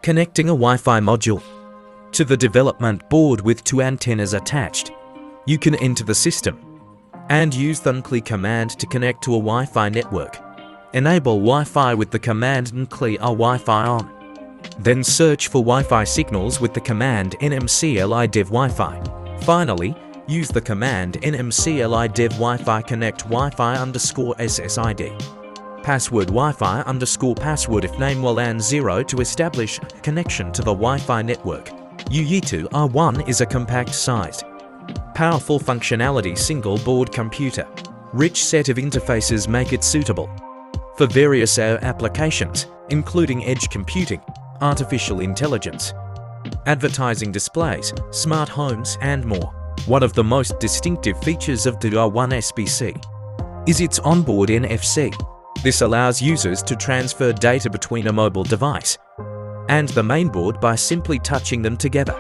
Connecting a Wi-Fi module to the development board with 2 antennas attached. You can enter the system and use the unclear command to connect to a Wi-Fi network. Enable Wi-Fi with the command unclear Wi-Fi on. Then search for Wi-Fi signals with the command nmcli dev Wi-Fi. Finally, use the command nmcli dev Wi-Fi connect Wi-Fi _SSID. Password Wi-Fi _password if name and 0 to establish connection to the Wi-Fi network. youyeetoo R1 is a compact-sized, powerful functionality single-board computer. Rich set of interfaces make it suitable for various applications, including edge computing, artificial intelligence, advertising displays, smart homes, and more. One of the most distinctive features of the R1 SBC is its onboard NFC. This allows users to transfer data between a mobile device and the mainboard by simply touching them together.